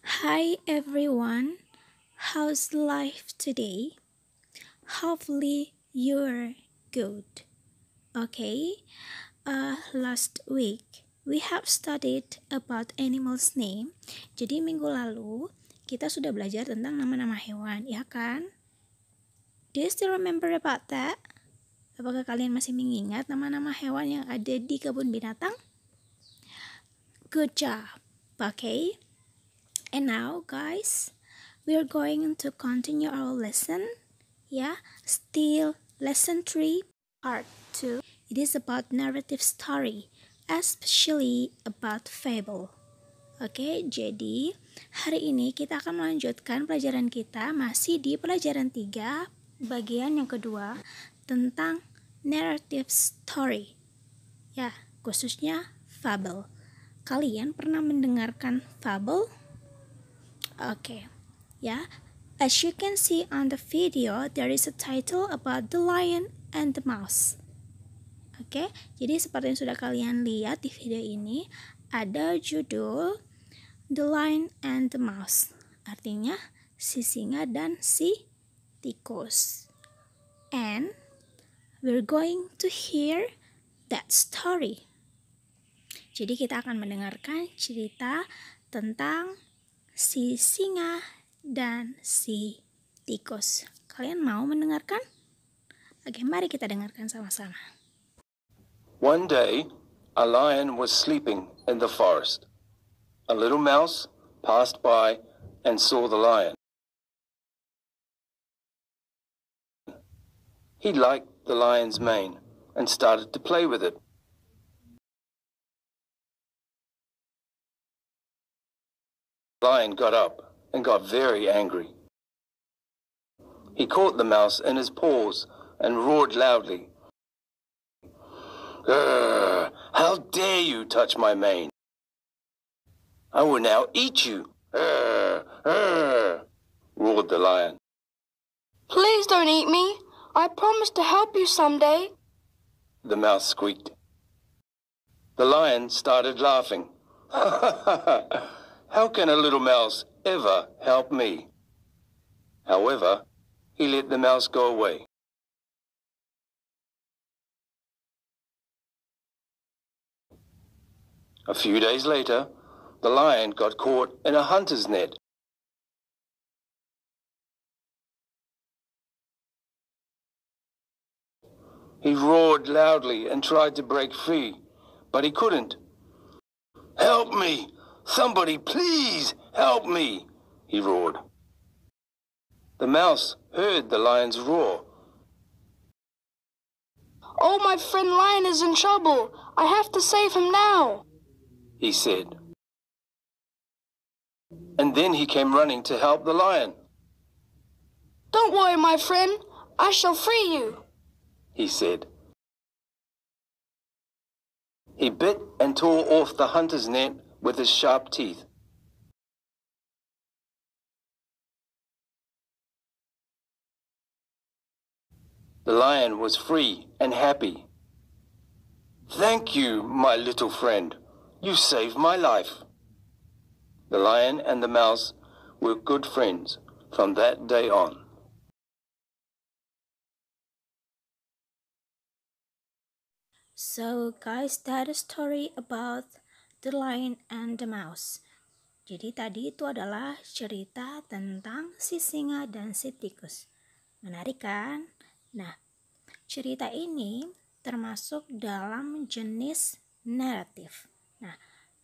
Hi everyone, how's life today? Hopefully you're good. Okay, last week we have studied about animals' name. Jadi minggu lalu kita sudah belajar tentang nama-nama hewan, ya kan? Do you still remember about that? Apakah kalian masih mengingat nama-nama hewan yang ada di kebun binatang? Good job. Okay. And now guys, we are going to continue our lesson. Still lesson 3 part 2. It is about narrative story, especially about fable. Oke, jadi hari ini kita akan melanjutkan pelajaran kita masih di pelajaran 3, bagian yang kedua tentang narrative story. Ya, khususnya fable. Kalian pernah mendengarkan fable? Okay, as you can see on the video, there is a title about the lion and the mouse. Oke, jadi seperti yang sudah kalian lihat di video ini, ada judul The Lion and the Mouse. Artinya si singa dan si tikus. And we're going to hear that story. Jadi kita akan mendengarkan cerita tentang si singa dan si tikus. Kalian mau mendengarkan? Oke, mari kita dengarkan sama-sama. One day, a lion was sleeping in the forest. A little mouse passed by and saw the lion. He liked the lion's mane and started to play with it. The lion got up and got very angry. He caught the mouse in his paws and roared loudly. "Grr, how dare you touch my mane? I will now eat you!" "Grr, grr," roared the lion. "Please don't eat me. I promise to help you someday," the mouse squeaked. The lion started laughing. "How can a little mouse ever help me?" However, he let the mouse go away. A few days later, the lion got caught in a hunter's net. He roared loudly and tried to break free, but he couldn't. "Help me! Somebody please help me!" he roared. The mouse heard the lion's roar. "Oh, my friend Lion is in trouble. I have to save him now," he said. And then he came running to help the lion. "Don't worry, my friend. I shall free you," he said. He bit and tore off the hunter's net with his sharp teeth. The lion was free and happy. "Thank you, my little friend. You saved my life." The lion and the mouse were good friends from that day on. So guys, that is story about the lion and the mouse. Jadi tadi itu adalah cerita tentang si singa dan si tikus. Menarik kan? Nah, cerita ini termasuk dalam jenis naratif. Nah,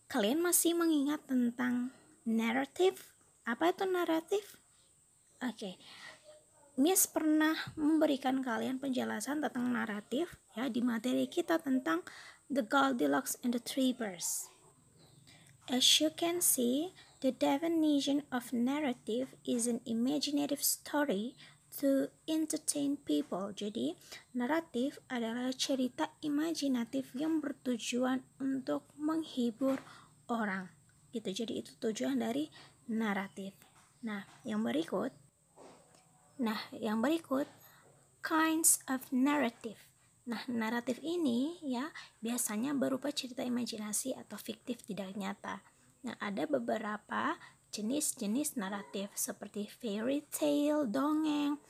kalian masih mengingat tentang naratif? Apa itu naratif? Oke. Miss pernah memberikan kalian penjelasan tentang naratif di materi kita tentang The Goldilocks and the Three Bears. As you can see, the definition of narrative is an imaginative story to entertain people. Jadi, naratif adalah cerita imajinatif yang bertujuan untuk menghibur orang. Gitu. Jadi itu tujuan dari naratif. Nah, yang berikut kinds of narrative. Nah, naratif ini biasanya berupa cerita imajinasi atau fiktif tidak nyata. Nah, ada beberapa jenis-jenis naratif seperti fairy tale, dongeng.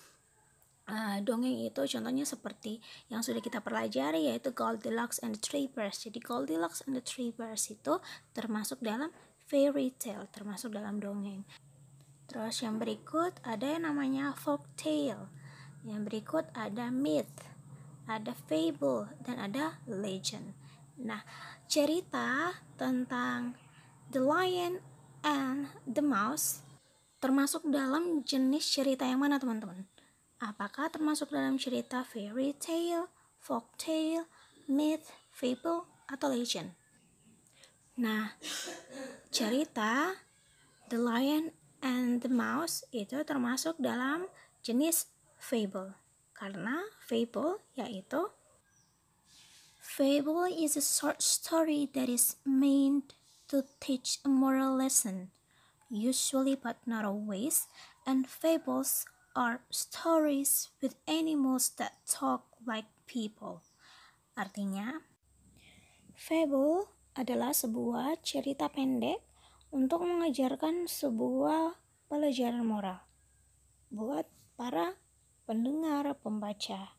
Dongeng itu contohnya seperti yang sudah kita pelajari, yaitu Goldilocks and the Three Bears. Jadi Goldilocks and the Three Bears itu termasuk dalam fairy tale, termasuk dalam dongeng. Terus yang berikut ada yang namanya folk tale. Yang berikut ada myth, ada fable, dan ada legend. Nah, cerita tentang The Lion and the Mouse termasuk dalam jenis cerita yang mana, teman-teman? Apakah termasuk dalam cerita fairy tale, folk tale, myth, fable, atau legend? Nah, cerita The Lion and the Mouse itu termasuk dalam jenis fable. Karena fable is a short story that is meant to teach a moral lesson, usually but not always, and fables are stories with animals that talk like people. Artinya, fable adalah sebuah cerita pendek untuk mengajarkan sebuah pelajaran moral buat para pendengar, pembaca.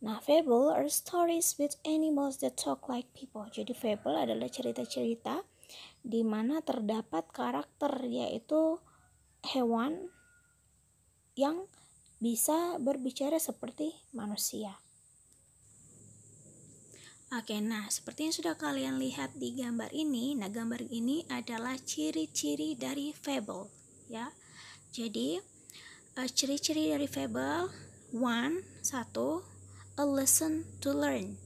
Nah, fable are stories with animals that talk like people. Jadi fable adalah cerita-cerita di mana terdapat karakter, yaitu hewan yang bisa berbicara seperti manusia. Oke, nah seperti yang sudah kalian lihat di gambar ini, nah gambar ini adalah ciri-ciri dari fable, ya. Jadi ciri-ciri dari fable, 1, a lesson to learn.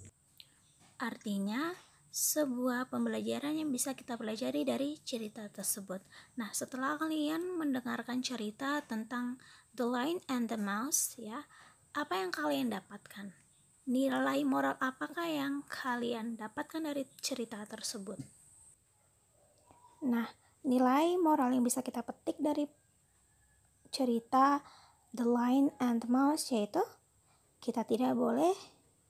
Artinya sebuah pembelajaran yang bisa kita pelajari dari cerita tersebut. Nah, setelah kalian mendengarkan cerita tentang The Lion and the Mouse, ya, apa yang kalian dapatkan? Nilai moral apakah yang kalian dapatkan dari cerita tersebut? Nah, nilai moral yang bisa kita petik dari cerita The Lion and the Mouse yaitu kita tidak boleh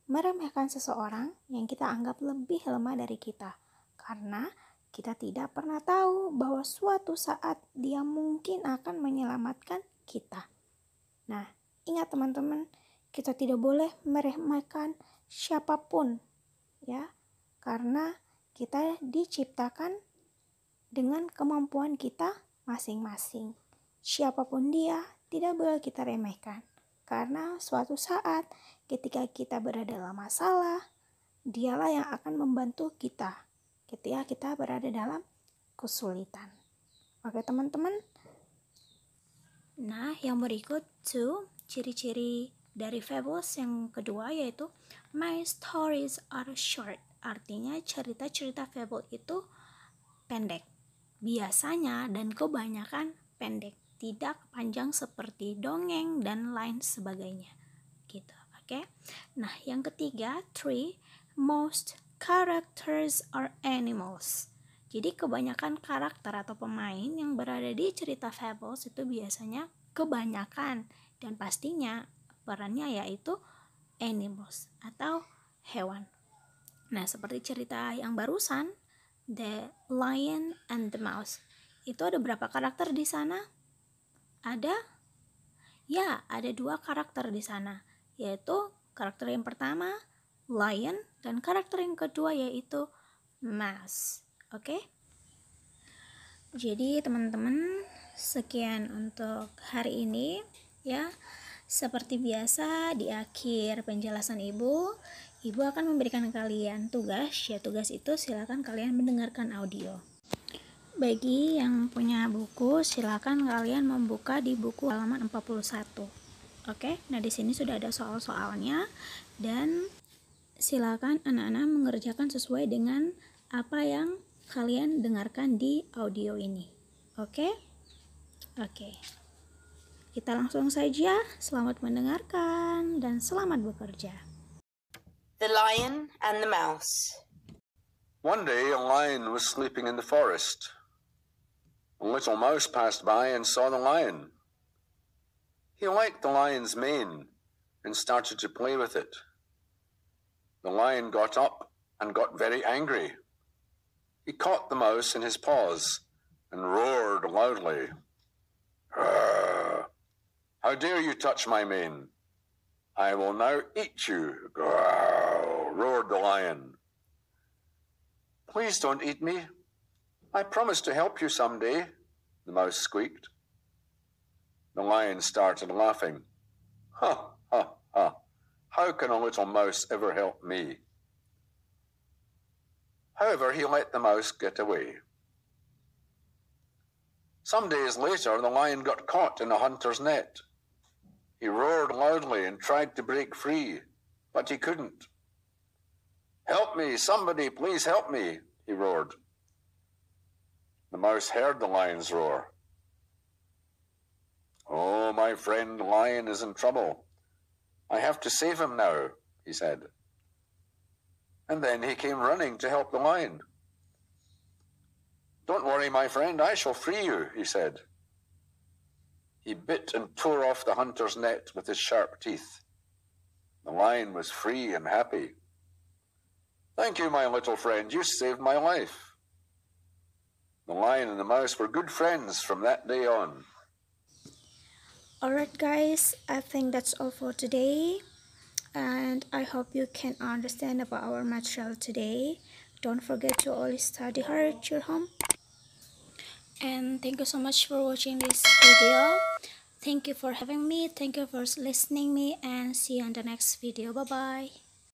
meremehkan seseorang yang kita anggap lebih lemah dari kita, karena kita tidak pernah tahu bahwa suatu saat dia mungkin akan menyelamatkan kita. Nah, ingat teman-teman, kita tidak boleh meremehkan siapapun, ya, karena kita diciptakan dengan kemampuan kita masing-masing. Siapapun dia, tidak boleh kita remehkan, karena suatu saat ketika kita berada dalam masalah, dialah yang akan membantu kita ketika kita berada dalam kesulitan. Oke teman-teman. Nah, yang berikut tuh ciri-ciri dari fables yang kedua yaitu my stories are short. Artinya cerita-cerita fable itu pendek. Biasanya dan kebanyakan pendek, tidak panjang seperti dongeng dan lain sebagainya. Gitu. Oke. Nah, yang ketiga, 3, most characters are animals. Jadi kebanyakan karakter atau pemain yang berada di cerita fables itu biasanya kebanyakan dan pastinya perannya yaitu animals atau hewan. Nah, seperti cerita yang barusan, The Lion and the Mouse. Itu ada berapa karakter di sana? Ada 2 karakter di sana, yaitu karakter yang pertama lion dan karakter yang kedua yaitu mouse. Oke? Jadi teman-teman, sekian untuk hari ini ya. Seperti biasa di akhir penjelasan Ibu akan memberikan kalian tugas. Ya, tugas itu silakan kalian mendengarkan audio. Bagi yang punya buku, silakan kalian membuka di buku halaman 41. Oke, nah di sini sudah ada soal-soalnya dan silakan anak-anak mengerjakan sesuai dengan apa yang kalian dengarkan di audio ini. Oke? Oke. Kita langsung saja. Selamat mendengarkan dan selamat bekerja. The Lion and the Mouse. One day a lion was sleeping in the forest. A little mouse passed by and saw the lion. He liked the lion's mane and started to play with it. The lion got up and got very angry. He caught the mouse in his paws and roared loudly. "Grrr! How dare you touch my mane? I will now eat you." "Grrr!" roared the lion. "Please don't eat me. I promise to help you someday," the mouse squeaked. The lion started laughing. "Ha, ha, ha. How can a little mouse ever help me?" However, he let the mouse get away. Some days later, the lion got caught in a hunter's net. He roared loudly and tried to break free, but he couldn't. "Help me, somebody, please help me," he roared. The mouse heard the lion's roar. "Oh, my friend lion is in trouble. I have to save him now," he said. And then he came running to help the lion. "Don't worry, my friend, I shall free you," he said. He bit and tore off the hunter's net with his sharp teeth. The lion was free and happy. "Thank you, my little friend, you saved my life." The lion and the mouse were good friends from that day on. Alright guys, I think that's all for today. And I hope you can understand about our material today. Don't forget to always study hard at your home. And thank you so much for watching this video. Thank you for having me. Thank you for listening me, and see you on the next video. Bye bye.